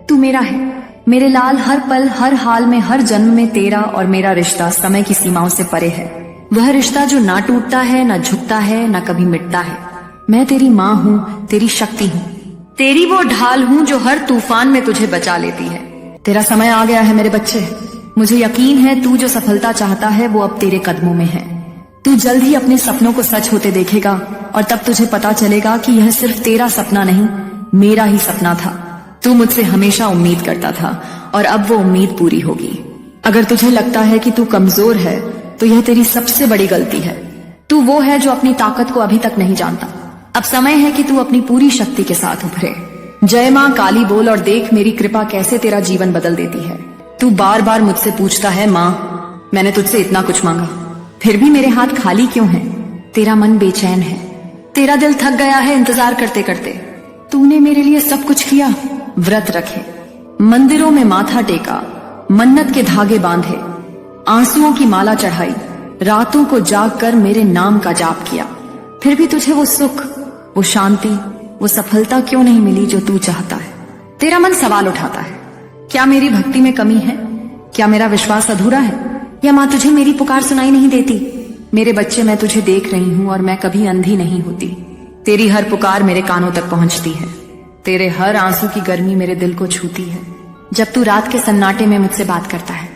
तू मेरा है मेरे लाल, हर पल हर हाल में हर जन्म में तेरा और मेरा रिश्ता समय की सीमाओं से परे है। वह रिश्ता जो ना टूटता है, ना झुकता है, ना कभी मिटता है। मैं तेरी माँ हूँ, तेरी शक्ति हूँ, तेरी वो ढाल हूँ जो हर तूफान में तुझे बचा लेती है। तेरा समय आ गया है मेरे बच्चे। मुझे यकीन है तू जो सफलता चाहता है वो अब तेरे कदमों में है। तू जल्द ही अपने सपनों को सच होते देखेगा और तब तुझे पता चलेगा कि यह सिर्फ तेरा सपना नहीं, मेरा ही सपना था। तू मुझसे हमेशा उम्मीद करता था और अब वो उम्मीद पूरी होगी। अगर तुझे लगता है कि तू कमजोर है तो यह तेरी सबसे बड़ी गलती है। तू वो है जो अपनी ताकत को अभी तक नहीं जानता। अब समय है कि तू अपनी पूरी शक्ति के साथ उभरे। जय मां काली बोल और देख मेरी कृपा कैसे तेरा जीवन बदल देती है। तू बार बार मुझसे पूछता है, मां मैंने तुझसे इतना कुछ मांगा, फिर भी मेरे हाथ खाली क्यों हैं? तेरा मन बेचैन है, तेरा दिल थक गया है इंतजार करते करते। तूने मेरे लिए सब कुछ किया, व्रत रखे, मंदिरों में माथा टेका, मन्नत के धागे बांधे, आंसुओं की माला चढ़ाई, रातों को जाग कर मेरे नाम का जाप किया, फिर भी तुझे वो सुख, वो शांति, वो सफलता क्यों नहीं मिली जो तू चाहता है? तेरा मन सवाल उठाता है, क्या मेरी भक्ति में कमी है? क्या मेरा विश्वास अधूरा है? या मां तुझे मेरी पुकार सुनाई नहीं देती? मेरे बच्चे, मैं तुझे देख रही हूं और मैं कभी अंधी नहीं होती। तेरी हर पुकार मेरे कानों तक पहुंचती है। तेरे हर आंसू की गर्मी मेरे दिल को छूती है। जब तू रात के सन्नाटे में मुझसे बात करता है,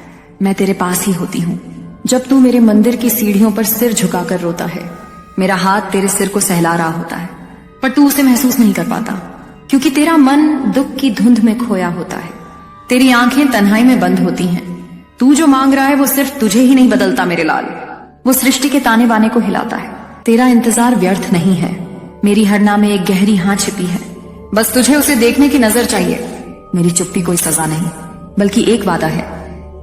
मैं तेरे पास ही होती हूँ। जब तू मेरे मंदिर की सीढ़ियों पर सिर झुकाकर रोता है, मेरा हाथ तेरे सिर को सहला रहा होता है, पर तू उसे महसूस नहीं कर पाता क्योंकि तेरा मन दुख की धुंध में खोया होता है। तेरी आंखें तन्हाई में बंद होती हैं। तू जो मांग रहा है वो सिर्फ तुझे ही नहीं बदलता मेरे लाल, वो सृष्टि के ताने बाने को हिलाता है। तेरा इंतजार व्यर्थ नहीं है। मेरी हरना में एक गहरी हाँ छिपी है, बस तुझे उसे देखने की नजर चाहिए। मेरी चुप्पी कोई सजा नहीं, बल्कि एक वादा है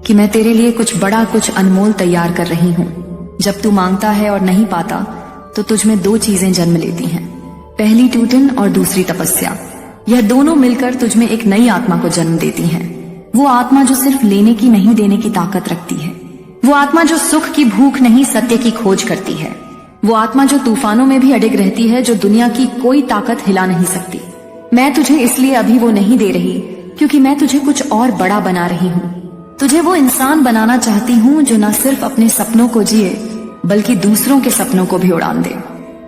कि मैं तेरे लिए कुछ बड़ा, कुछ अनमोल तैयार कर रही हूँ। जब तू मांगता है और नहीं पाता तो तुझ में दो चीजें जन्म लेती हैं, पहली टूटन और दूसरी तपस्या। यह दोनों मिलकर तुझ में एक नई आत्मा को जन्म देती हैं। वो आत्मा जो सिर्फ लेने की नहीं, देने की ताकत रखती है। वो आत्मा जो सुख की भूख नहीं, सत्य की खोज करती है। वो आत्मा जो तूफानों में भी अडिग रहती है, जो दुनिया की कोई ताकत हिला नहीं सकती। मैं तुझे इसलिए अभी वो नहीं दे रही क्योंकि मैं तुझे कुछ और बड़ा बना रही हूँ। तुझे वो इंसान बनाना चाहती हूँ जो न सिर्फ अपने सपनों को जिए बल्कि दूसरों के सपनों को भी उड़ान दे।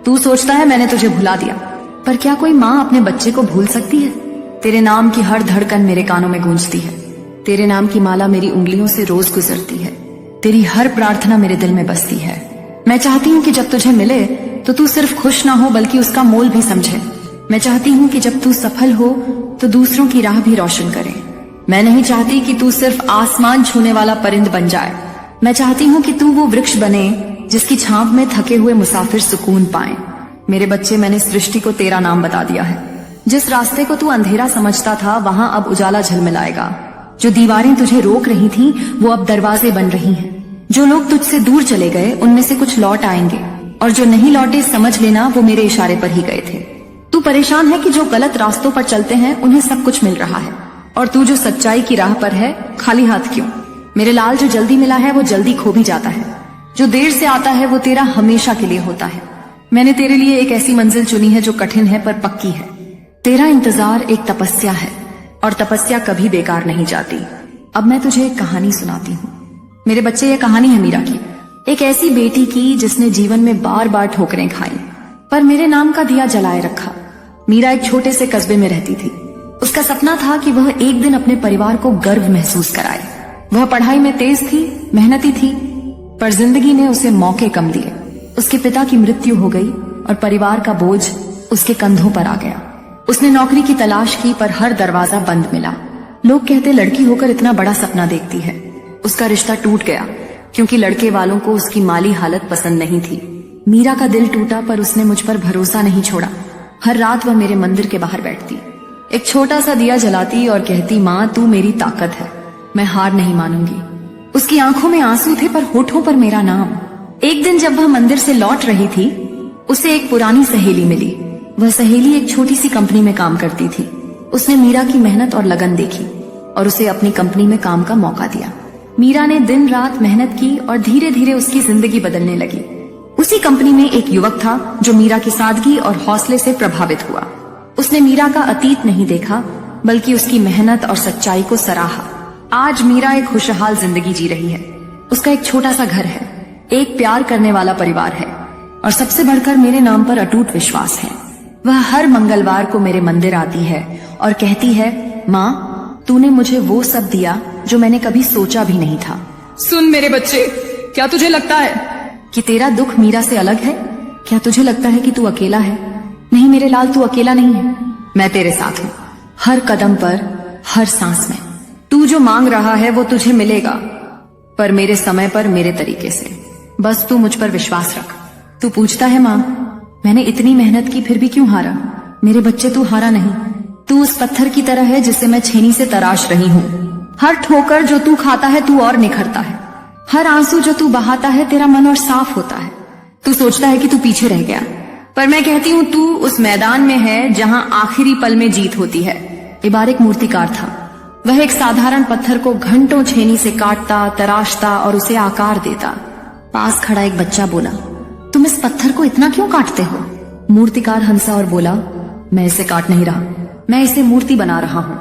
तू सोचता है मैंने तुझे भुला दिया, पर क्या कोई माँ अपने बच्चे को भूल सकती है? तेरे नाम की हर धड़कन मेरे कानों में गूंजती है। तेरे नाम की माला मेरी उंगलियों से रोज गुजरती है। तेरी हर प्रार्थना मेरे दिल में बसती है। मैं चाहती हूँ कि जब तुझे मिले तो तू सिर्फ खुश ना हो बल्कि उसका मोल भी समझे। मैं चाहती हूँ कि जब तू सफल हो तो दूसरों की राह भी रोशन करे। मैं नहीं चाहती कि तू सिर्फ आसमान छूने वाला परिंद बन जाए। मैं चाहती हूँ कि तू वो वृक्ष बने जिसकी छांव में थके हुए मुसाफिर सुकून पाए। मेरे बच्चे, मैंने सृष्टि को तेरा नाम बता दिया है। जिस रास्ते को तू अंधेरा समझता था वहां अब उजाला झलमिलाएगा। जो दीवारें तुझे रोक रही थीं, वो अब दरवाजे बन रही हैं। जो लोग तुझसे दूर चले गए उनमें से कुछ लौट आएंगे और जो नहीं लौटे समझ लेना वो मेरे इशारे पर ही गए थे। तू परेशान है कि जो गलत रास्तों पर चलते हैं उन्हें सब कुछ मिल रहा है और तू जो सच्चाई की राह पर है खाली हाथ क्यों? मेरे लाल, जो जल्दी मिला है वो जल्दी खो भी जाता है। जो देर से आता है वो तेरा हमेशा के लिए होता है। मैंने तेरे लिए एक ऐसी मंजिल चुनी है जो कठिन है पर पक्की है। तेरा इंतजार एक तपस्या है और तपस्या कभी बेकार नहीं जाती। अब मैं तुझे एक कहानी सुनाती हूँ। मेरे बच्चे, ये कहानी है मीरा की, एक ऐसी बेटी की जिसने जीवन में बार बार ठोकरें खाई पर मेरे नाम का दिया जलाए रखा। मीरा एक छोटे से कस्बे में रहती थी। उसका सपना था कि वह एक दिन अपने परिवार को गर्व महसूस कराए। वह पढ़ाई में तेज थी, मेहनती थी, पर जिंदगी ने उसे मौके कम दिए। उसके पिता की मृत्यु हो गई और परिवार का बोझ उसके कंधों पर आ गया। उसने नौकरी की तलाश की पर हर दरवाजा बंद मिला। लोग कहते लड़की होकर इतना बड़ा सपना देखती है। उसका रिश्ता टूट गया क्योंकि लड़के वालों को उसकी माली हालत पसंद नहीं थी। मीरा का दिल टूटा पर उसने मुझ पर भरोसा नहीं छोड़ा। हर रात वह मेरे मंदिर के बाहर बैठती, एक छोटा सा दिया जलाती और कहती, माँ तू मेरी ताकत है, मैं हार नहीं मानूंगी। उसकी आंखों में आंसू थे पर होठों पर मेरा नाम। एक दिन जब वह मंदिर से लौट रही थी, उसे एक पुरानी सहेली मिली। वह सहेली एक छोटी सी कंपनी में काम करती थी। उसने मीरा की मेहनत और लगन देखी और उसे अपनी कंपनी में काम का मौका दिया। मीरा ने दिन रात मेहनत की और धीरे धीरे उसकी जिंदगी बदलने लगी। उसी कंपनी में एक युवक था जो मीरा की सादगी और हौसले से प्रभावित हुआ। उसने मीरा का अतीत नहीं देखा, बल्कि उसकी मेहनत और सच्चाई को सराहा। आज मीरा एक खुशहाल जिंदगी जी रही है। उसका एक छोटा सा घर है, एक प्यार करने वाला परिवार है और सबसे बढ़कर मेरे नाम पर अटूट विश्वास है। वह हर मंगलवार को मेरे मंदिर आती है और कहती है, माँ, तूने मुझे वो सब दिया जो मैंने कभी सोचा भी नहीं था। सुन मेरे बच्चे, क्या तुझे लगता है कि तेरा दुख मीरा से अलग है? क्या तुझे लगता है कि तू अकेला है? नहीं मेरे लाल, तू अकेला नहीं है। मैं तेरे साथ हूँ, हर कदम पर, हर सांस में। तू जो मांग रहा है वो तुझे मिलेगा, पर मेरे समय पर, मेरे तरीके से। बस तू मुझ पर विश्वास रख। तू पूछता है, माँ, मैंने इतनी मेहनत की फिर भी क्यों हारा? मेरे बच्चे, तू हारा नहीं। तू उस पत्थर की तरह है जिसे मैं छेनी से तराश रही हूँ। हर ठोकर जो तू खाता है तू और निखरता है। हर आंसू जो तू बहाता है तेरा मन और साफ होता है। तू सोचता है कि तू पीछे रह गया, पर मैं कहती हूँ तू उस मैदान में है जहाँ आखिरी पल में जीत होती है। इबार एक मूर्तिकार था। वह एक साधारण पत्थर को घंटों छेनी से काटता, तराशता और उसे आकार देता। पास खड़ा एक बच्चा बोला, तुम इस पत्थर को इतना क्यों काटते हो? मूर्तिकार हंसा और बोला, मैं इसे काट नहीं रहा, मैं इसे मूर्ति बना रहा हूँ।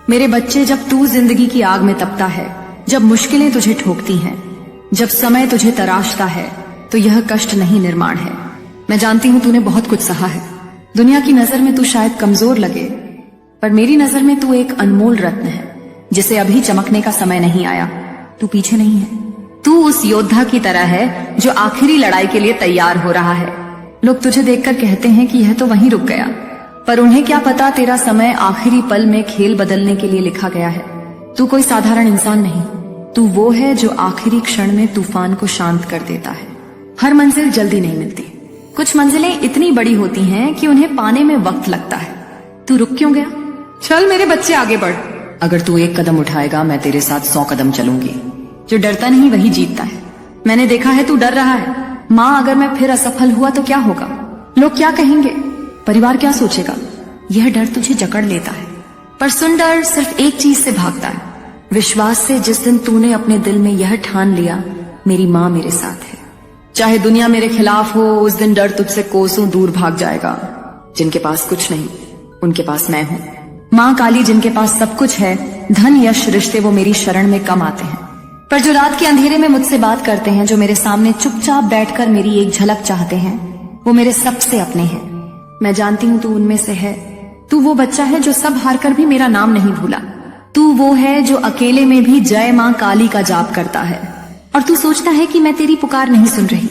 मेरे बच्चे, जब तू जिंदगी की आग में तपता है, जब मुश्किलें तुझे ठोकती हैं, जब समय तुझे तराशता है, तो यह कष्ट नहीं, निर्माण है। मैं जानती हूँ तूने बहुत कुछ सहा है। दुनिया की नजर में तू शायद कमजोर लगे, पर मेरी नजर में तू एक अनमोल रत्न है जिसे अभी चमकने का समय नहीं आया। तू पीछे नहीं है। तू उस योद्धा की तरह है जो आखिरी लड़ाई के लिए तैयार हो रहा है। लोग तुझे देखकर कहते हैं कि यह तो वहीं रुक गया, पर उन्हें क्या पता तेरा समय आखिरी पल में खेल बदलने के लिए लिखा गया है। तू कोई साधारण इंसान नहीं, तू वो है जो आखिरी क्षण में तूफान को शांत कर देता है। हर मंजिल जल्दी नहीं मिलती। कुछ मंजिलें इतनी बड़ी होती हैं कि उन्हें पाने में वक्त लगता है। तू रुक क्यों गया? चल मेरे बच्चे, आगे बढ़। अगर तू एक कदम उठाएगा, मैं तेरे साथ 100 कदम चलूंगी। जो डरता नहीं वही जीतता है। मैंने देखा है तू डर रहा है। माँ, अगर मैं फिर असफल हुआ तो क्या होगा? लोग क्या कहेंगे? परिवार क्या सोचेगा? यह डर तुझे जकड़ लेता है, पर सुन, डर सिर्फ एक चीज से भागता है, विश्वास से। जिस दिन तूने अपने दिल में यह ठान लिया, मेरी माँ मेरे साथ है, चाहे दुनिया मेरे खिलाफ हो, उस दिन डर तुझसे कोसों दूर भाग जाएगा। जिनके पास कुछ नहीं, उनके पास मैं हूँ। माँ काली, जिनके पास सब कुछ है, धन, यश, रिश्ते, वो मेरी शरण में कम आते हैं, पर जो रात के अंधेरे में मुझसे बात करते हैं, जो मेरे सामने चुपचाप बैठकर मेरी एक झलक चाहते हैं, वो मेरे सबसे अपने हैं। मैं जानती हूँ तू उनमें से है। तू वो बच्चा है जो सब हारकर भी मेरा नाम नहीं भूला। तू वो है जो अकेले में भी जय माँ काली का जाप करता है। और तू सोचता है कि मैं तेरी पुकार नहीं सुन रही।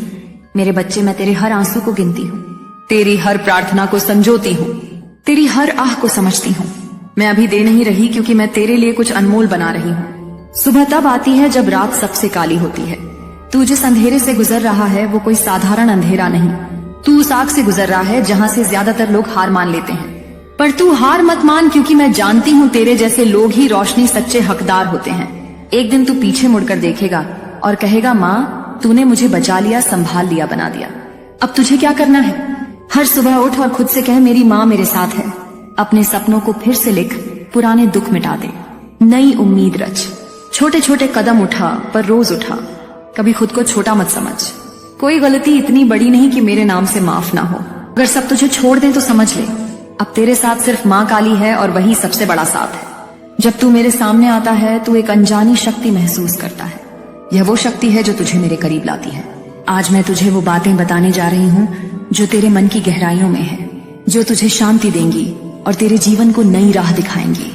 मेरे बच्चे, मैं तेरे हर आंसू को गिनती हूँ, तेरी हर प्रार्थना को संजोती हूँ, तेरी हर आह को समझती हूँ। मैं अभी दे नहीं रही क्योंकि मैं तेरे लिए कुछ अनमोल बना रही हूँ। सुबह तब आती है जब रात सबसे काली होती है। तू जिस अंधेरे से गुजर रहा है वो कोई साधारण अंधेरा नहीं। तू उस आग से गुजर रहा है जहाँ से ज्यादातर लोग हार मान लेते हैं, पर तू हार मत मान, क्योंकि मैं जानती हूँ तेरे जैसे लोग ही रोशनी सच्चे हकदार होते हैं। एक दिन तू पीछे मुड़कर देखेगा और कहेगा, माँ, तूने मुझे बचा लिया, संभाल लिया, बना दिया। अब तुझे क्या करना है? हर सुबह उठ और खुद से कह, मेरी माँ मेरे साथ है। अपने सपनों को फिर से लिख, पुराने दुख मिटा दे, नई उम्मीद रच। छोटे छोटे कदम उठा, पर रोज उठा। कभी खुद को छोटा मत समझ। कोई गलती इतनी बड़ी नहीं कि मेरे नाम से माफ ना हो। अगर सब तुझे छोड़ दें तो समझ ले, अब तेरे साथ सिर्फ माँ काली है और वही सबसे बड़ा साथ है। जब तू मेरे सामने आता है तो एक अनजानी शक्ति महसूस करता है। यह वो शक्ति है जो तुझे मेरे करीब लाती है। आज मैं तुझे वो बातें बताने जा रही हूँ जो तेरे मन की गहराइयों में है, जो तुझे शांति देंगी और तेरे जीवन को नई राह दिखाएंगी।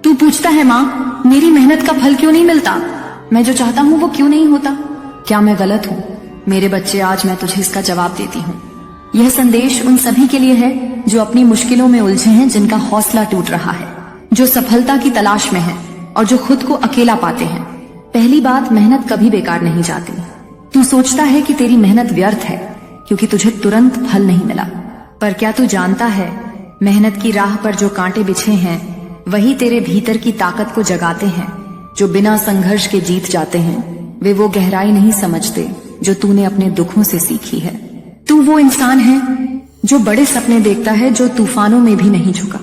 तू पूछता है, माँ, मेरी मेहनत का फल क्यों नहीं मिलता? मैं जो चाहता हूँ वो क्यों नहीं होता? क्या मैं गलत हूँ? मेरे बच्चे, आज मैं तुझे इसका जवाब देती हूँ। यह संदेश उन सभी के लिए है जो अपनी मुश्किलों में उलझे हैं, जिनका हौसला टूट रहा है, जो सफलता की तलाश में है और जो खुद को अकेला पाते हैं। पहली बात, मेहनत कभी बेकार नहीं जाती। तू सोचता है कि तेरी मेहनत व्यर्थ है क्योंकि तुझे तुरंत फल नहीं मिला, पर क्या तू जानता है, मेहनत की राह पर जो कांटे बिछे हैं वही तेरे भीतर की ताकत को जगाते हैं। जो बिना संघर्ष के जीत जाते हैं वे वो गहराई नहीं समझते जो तूने अपने दुखों से सीखी है। तू वो इंसान है जो बड़े सपने देखता है, जो तूफानों में भी नहीं झुका।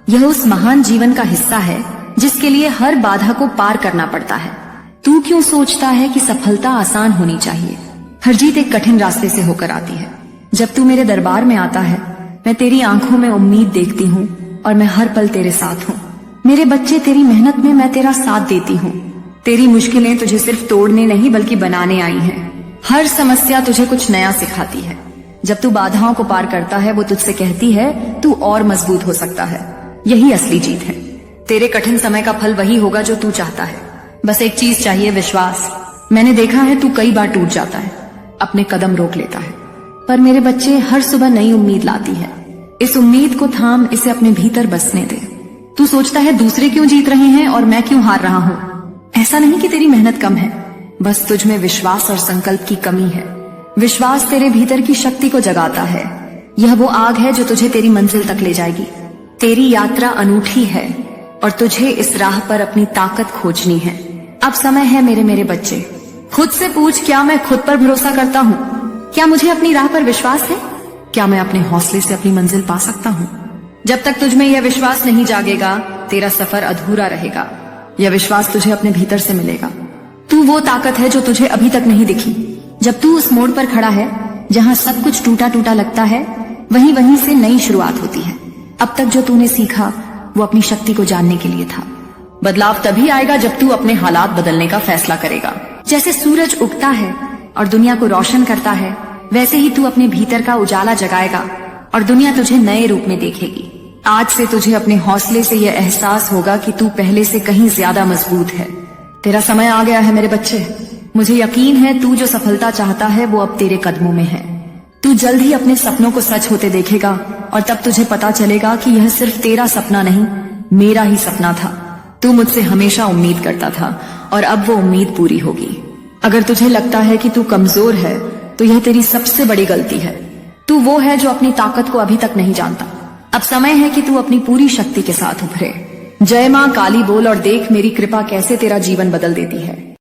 यह उस महान जीवन का हिस्सा है जिसके लिए हर बाधा को पार करना पड़ता है। तू क्यों सोचता है कि सफलता आसान होनी चाहिए? हर जीत एक कठिन रास्ते से होकर आती है। जब तू मेरे दरबार में आता है, मैं तेरी आंखों में उम्मीद देखती हूँ और मैं हर पल तेरे साथ हूँ। मेरे बच्चे, तेरी मेहनत में मैं तेरा साथ देती हूँ। तेरी मुश्किलें तुझे सिर्फ तोड़ने नहीं बल्कि बनाने आई हैं। हर समस्या तुझे कुछ नया सिखाती है। जब तू बाधाओं को पार करता है, वो तुझसे कहती है तू और मजबूत हो सकता है। यही असली जीत है। तेरे कठिन समय का फल वही होगा जो तू चाहता है। बस एक चीज चाहिए, विश्वास। मैंने देखा है तू कई बार टूट जाता है, अपने कदम रोक लेता है, पर मेरे बच्चे, हर सुबह नई उम्मीद लाती है। इस उम्मीद को थाम, इसे अपने भीतर बसने दे। तू सोचता है दूसरे क्यों जीत रहे हैं और मैं क्यों हार रहा हूँ। ऐसा नहीं कि तेरी मेहनत कम है, बस तुझ में विश्वास और संकल्प की कमी है। विश्वास तेरे भीतर की शक्ति को जगाता है। यह वो आग है जो तुझे तेरी मंजिल तक ले जाएगी। तेरी यात्रा अनूठी है और तुझे इस राह पर अपनी ताकत खोजनी है। अब समय है मेरे बच्चे, खुद से पूछ, क्या मैं खुद पर भरोसा करता हूँ? क्या मुझे अपनी राह पर विश्वास है? क्या मैं अपने हौसले से अपनी मंजिल पा सकता हूँ? जब तक तुझ में यह विश्वास नहीं जागेगा, तेरा सफर अधूरा रहेगा। यह विश्वास तुझे अपने भीतर से मिलेगा। तू वो ताकत है जो तुझे अभी तक नहीं दिखी। जब तू उस मोड़ पर खड़ा है जहाँ सब कुछ टूटा टूटा लगता है, वहीं से नई शुरुआत होती है। अब तक जो तूने सीखा वो अपनी शक्ति को जानने के लिए था। बदलाव तभी आएगा जब तू अपने हालात बदलने का फैसला करेगा। जैसे सूरज उगता है और दुनिया को रोशन करता है, वैसे ही तू अपने भीतर का उजाला जगाएगा और दुनिया तुझे नए रूप में देखेगी। आज से तुझे अपने हौसले से यह एहसास होगा कि तू पहले से कहीं ज्यादा मजबूत है। तेरा समय आ गया है मेरे बच्चे। मुझे यकीन है तू जो सफलता चाहता है वो अब तेरे कदमों में है। तू जल्द ही अपने सपनों को सच होते देखेगा और तब तुझे पता चलेगा कि यह सिर्फ तेरा सपना नहीं, मेरा ही सपना था। तू मुझसे हमेशा उम्मीद करता था और अब वो उम्मीद पूरी होगी। अगर तुझे लगता है कि तू कमजोर है तो यह तेरी सबसे बड़ी गलती है। तू वो है जो अपनी ताकत को अभी तक नहीं जानता। अब समय है कि तू अपनी पूरी शक्ति के साथ उभरे। जय मां काली बोल और देख मेरी कृपा कैसे तेरा जीवन बदल देती है।